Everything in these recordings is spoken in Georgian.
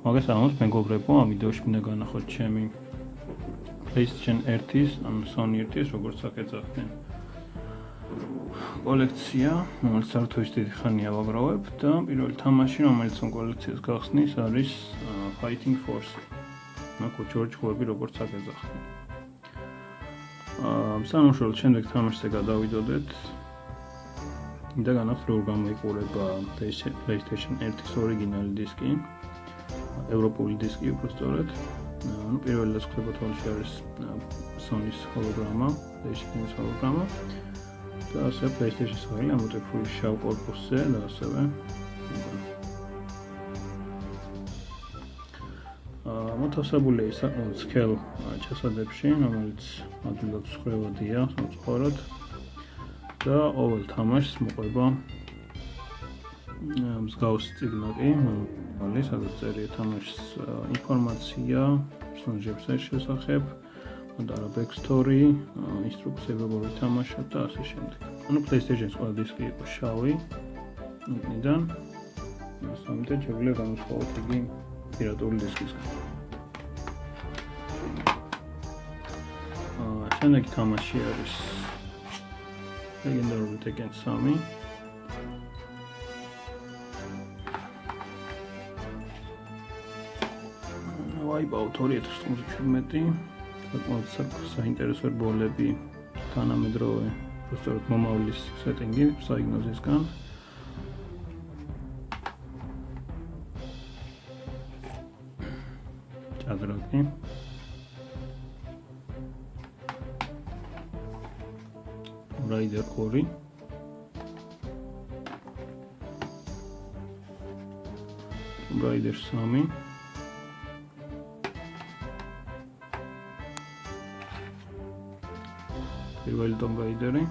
მოგესალმებით მეგობრებო, ამ ვიდეოში მინდა განახოთ ჩემი PlayStation 1-ის, ან Sony 1-ის, როგორც აკეცახდნენ კოლექცია, რომელიც საერთოდ დიდი ხანია ვაგროვებ და პირველი თამაში, რომელიც ამ კოლექციას გახსნის, არის Fighting Force. კოჩორჩხლები როგორც აკეცახდნენ. სამშობლოს შემდეგ თამაშზე გადავიდოდეთ. მინდა განახსნათ, როგორ გამოიყურება PlayStation 1-ის ორიგინალი დისკი. ევროპული დისკი უბრალოდ. პირველი რაც ხდება თვალში არის Sony-ის ჰოლოგრამა, PlayStation-ის ჰოლოგრამა. და ასევე PlayStation-ის ფაილი ამოტვიფრული შავ კორპუსზე და ასევე მოთავსებულია საკმაოდ სქელ ჩასადებში, რომელიც ადვილად მსხვერპლია სამწუხაროდ და ყოველ თამაშს მოყვება მსგავსი წიგნაკი, სადაც წერია თამაშის ინფორმაცია, პერსონაჟების შესახებ, მოდარა backstory, ინსტრუქციები როგორ ითამაშოთ და ასე შემდეგ. PlayStation-ის ყველა დისკი იყო შავი, ნიდან სამედად შეგვიძლია განსხვავოთ იგი პირატული დისკისგან. შემდეგი თამაში არის ლეგენდარული Tekken 3. Wipeout 2017. საკმაოდ საინტერესო რბოლები, თანამედროვე, უბრალოდ მომავლის სეტინგი საიგნოზისგან. ჭადრაკი. Raider 2. Raider 3. პირველი Tomb Raider-ი.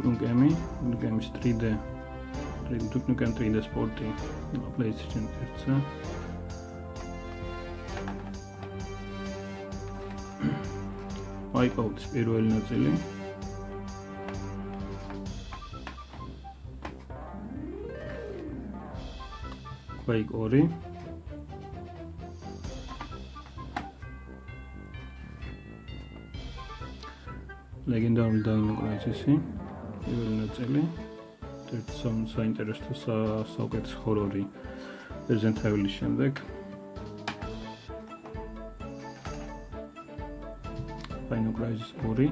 Nukem 3D. 3D სპორტი PlayStation 1-ზე. Wipeout-ის პირველი ნაწილი. Quake 2. ლეგენდარული Dino Crisis-ი, პირველი ნაწილი, ერთ საინტერესო საუკეთესო ჰორორი Resident Evil-ის შემდეგ. Dino Crisis 2.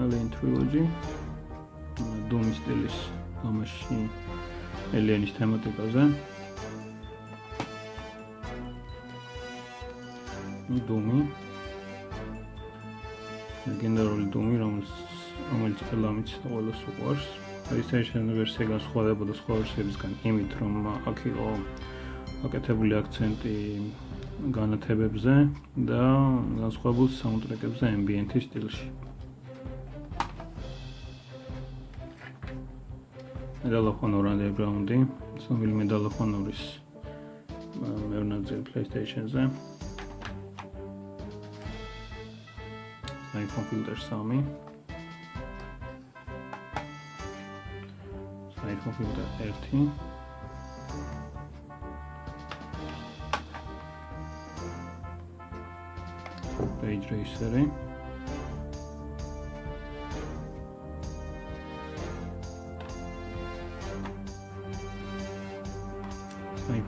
Alien Trilogy, Doom სტილის თამაში Alien-ის თემატიკაზე. Doom-ი. ლეგენდარული Doom-ი, რომელიც ყველამიც ყველას უყვარს. PlayStation ვერსია განსხვავდებოდა სხვა ვერსიებისგან იმით, რომ აქ იყო აკეთებული აქცენტი განათებებზე და განსხვავებულ საუნდტრეკებზე ambient-ის სტილში. Medal of Honor Underground-ი, ცნობილი Medal of Honor-ის მეორე ნაწილი PlayStation-ზე. Computer 3. Computer 1. Page Racer.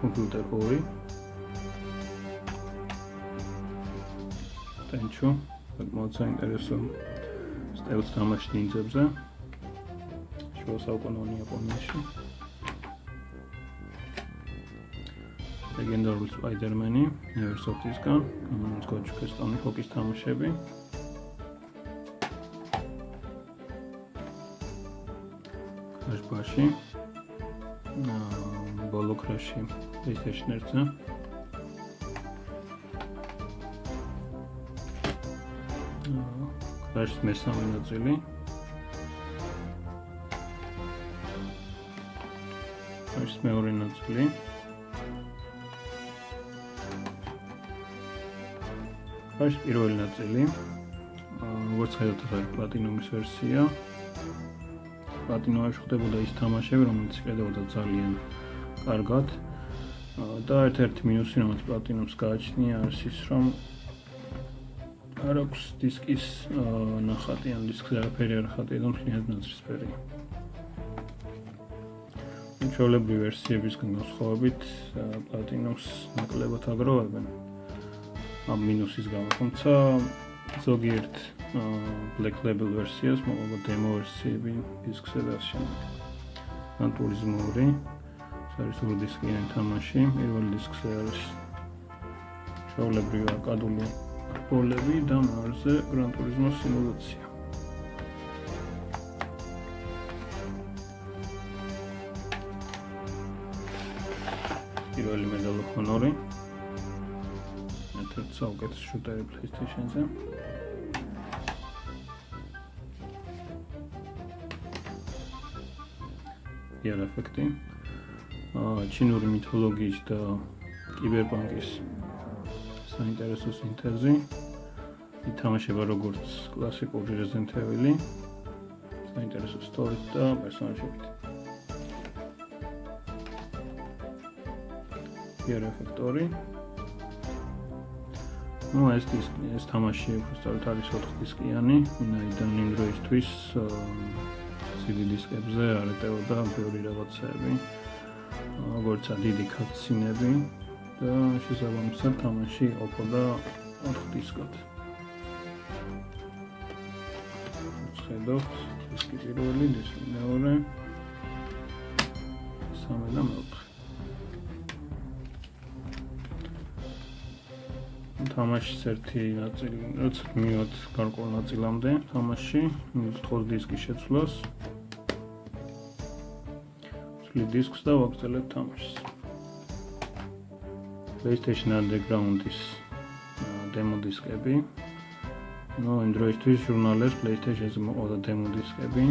Computer 2. Tenchu. საკმაოდ საინტერესო სტელს თამაში ნინძებზე. შუა საუკუნოვანი იაპონიაში. ლეგენდარული Spider-Man-ი, Neversoft-ისგან, Scott Tony Hawk-ის თამაშები. Crash Bash-ი, Bolo Crash-ი PlayStation 1-ზე. Crash-ის მესამე ნაწილი. Crash-ის მეორე ნაწილი. Crash-ის პირველი ნაწილი. როგორც ხედავთ, ეს არის პლატინუმის ვერსია. პლატინუმში ხდებოდა ის თამაშები, რომელიც ხედავდა ძალიან კარგად. და ერთ-ერთი მინუსი, რომელიც პლატინუმს გააჩნია, არის ის, რომ არ აქვს დისკის ნახატი, ან დისკზე არაფერი არ ხატია და მთლიანად ნაცრისფერია. ჩვეულებრივი ვერსიებისგან განსხვავებით, პლატინუმს ნაკლებად აგროვებენ ამ მინუსის გამო, თუმცა ზოგიერთ Black Label ვერსიას მოყვა demo ვერსიები დისკზე და შემდეგ. Gran Turismo 2 ეს არის ორი დისკიანი თამაში. პირველი დისკზე არის ჩვეულებრივი არკადული პოლები და მეორეზე Gran Turismo სიმულაცია. პირველი Medal of Honor ერთ-ერთი საუკეთესო შუტერი PlayStation-ზე. Gear Effect-ი. ჩინური მითოლოგიის და კიბერპანკის საინტერესო სინთეზი. ითამაშება როგორც კლასიკური Resident Evil-ი, საინტერესო სტორით და პერსონაჟებით. Gear Effect-ი. ეს თამაში უბრალოდ არის 4 დისკიანი, ვინაიდან იმ დროისთვის CD დისკებზე არ ეტევოდა ბევრი რაღაცები, როგორც დიდი კატსინები და შესაბამისად თამაში იყოფოდა 4 დისკად. ხედავთ, დისკი პირველი, დისკი მეორე, სამი და მეოთხე. თამაშის ერთი ნაწილი, რაც მივად გარკვეულ ნაწილამდე თამაში, მithხოვს დისკის შეცვლას. ვცვლით დისკს და ვაგრძელებთ თამაშს. PlayStation Underground-ის demo დისკები. იმ დროისთვის ჟურნალებს PlayStation-ზე მოყავდა demo დისკები.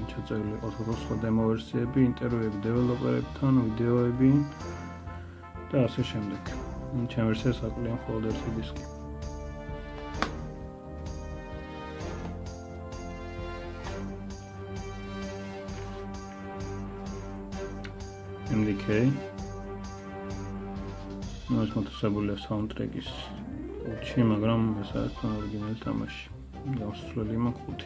ჩაწერილი იყო სხვა demo ვერსიები, ინტერვიუები დეველოპერებთან, ვიდეოები და ასე შემდეგ. ჩემ ვერსიას აკლია მხოლოდ ერთი დისკი. MDK ეს მოთხოვილია საუნდტრეკის კუჩი, მაგრამ ეს არის თან ორიგინალი თამაში. გასასვლელი მაქვს 5.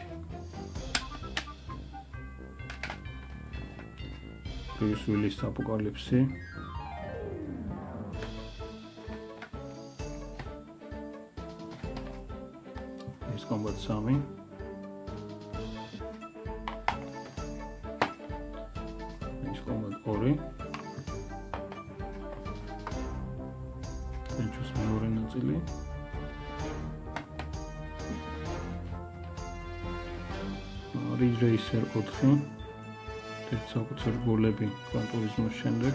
Bruce Willis Apocalypse. Ace Combat 3. Ace Combat 2. Penchus მეორე ნაწილი. Ridge Racer 4. ერთ საკუთარი გოლები Gran Turismo-ს შემდეგ.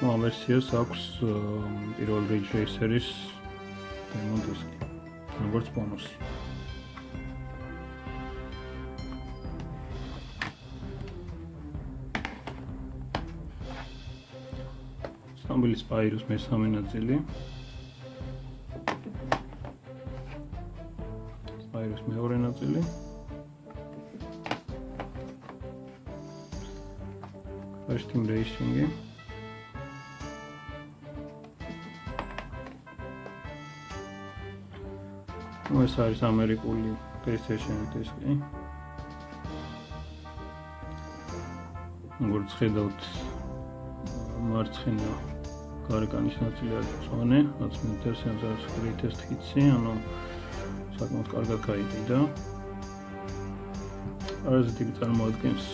ამ ვერსიას აქვს პირველ Ridge Racer-ის demo დისკი, როგორც ბონუსი. ცნობილი Spyro-ს მესამე ნაწილი. Spyro-ს მეორე ნაწილი. Crash Team Racing-ი. ეს არის ამერიკული PlayStation დისკი. როგორც ხედავთ, მარცხენა გარეკანის ნაწილი არის მწვანე, რაც მეთერსიანს არის greatest hits-ი, ანუ საკმაოდ კარგად გაიყიდა. არაზეთი წარმოადგენს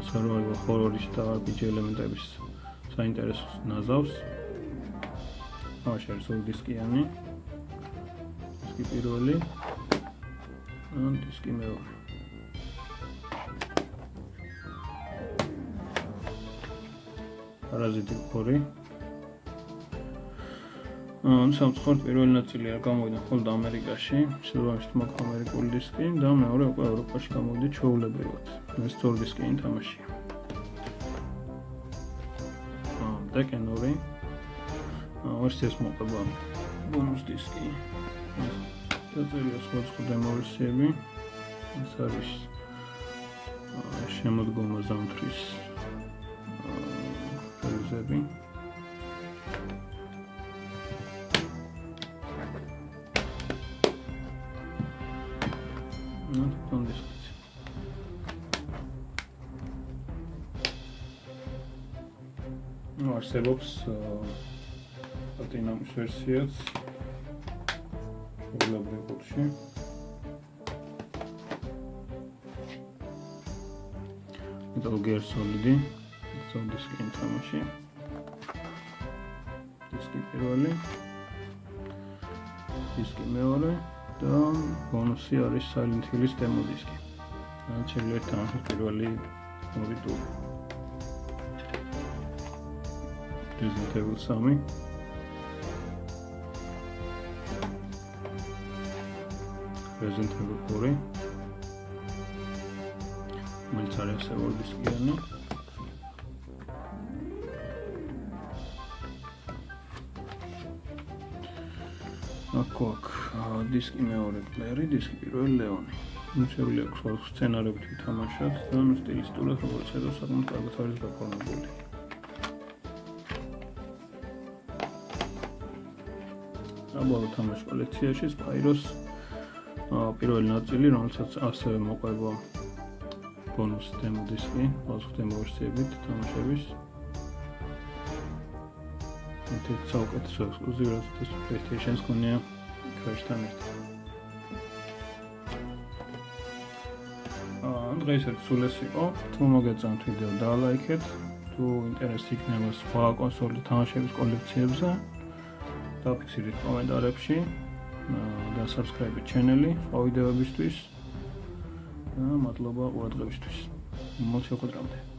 survival horror-ის და RPG ელემენტების საინტერესო ნაზავს. თამაში არის ორი დისკიანი. დისკი პირველი, დისკი მეორე. Parasite 2. სამწუხაროდ პირველი ნაწილი არ გამოვიდა მხოლოდ ამერიკაში, შესაბამისად მაქვს ამერიკული დისკი და მეორე უკვე ევროპაში გამოვიდა ჩვეულებრივად. ეს ორი დისკიანი თამაშია. Tekken 2. ვერსიას მოყვება ბონუს დისკი. დაწერია სხვადასხვა დემო ვერსიები. ეს არის შემოდგომა ზამთრის რელიზები. თვითონ დისკიც. არსებობს პლატინამის ვერსიაც შეგულებრივ კოდში. Metal Gear Solid დისკი თამაში. დისკი პირველი. დისკი მეორე და ბონუსი არის Silent Hill-ის დემო დისკი. რაც შეიძლება თამაშოს პირველი ორი ტური. Resident Evil 3. Resident Evil 4. რომელიც არის ორი დისკიანი. აქ დისკი მეორე პლეერი, დისკი პირველი ლეონი. შეგვიძლია აქვს სხვადასხვა სცენარებით ვითამაშოთ და სტილისტურად როგორც ხედავთ, საკმაოდ კარგად არის გაფორმებული. აბოლო თამაშ კოლექციაში Spyro's პირველი ნაწილი, რომელსაც ასევე მოყვება ბონუს დემო დისკი, სხვადასხვა დემო ვერსიებით თამაშების. ეს საუკეთესო ექსკლუზივი, რაც PlayStation-ს ქონია Crash-თან ერთად. დღეს ეს სულ ეს იყო. თუ მოგეწონთ ვიდეო დალაიქეთ, თუ ინტერესი იქნება სხვა კონსოლის თამაშების კოლექციებზე, დაფიქსირეთ კომენტარებში და subscribe-ით ჩანელი სხვა ვიდეოებისთვის და მადლობა ყურადღებისთვის. მოგესალმებით.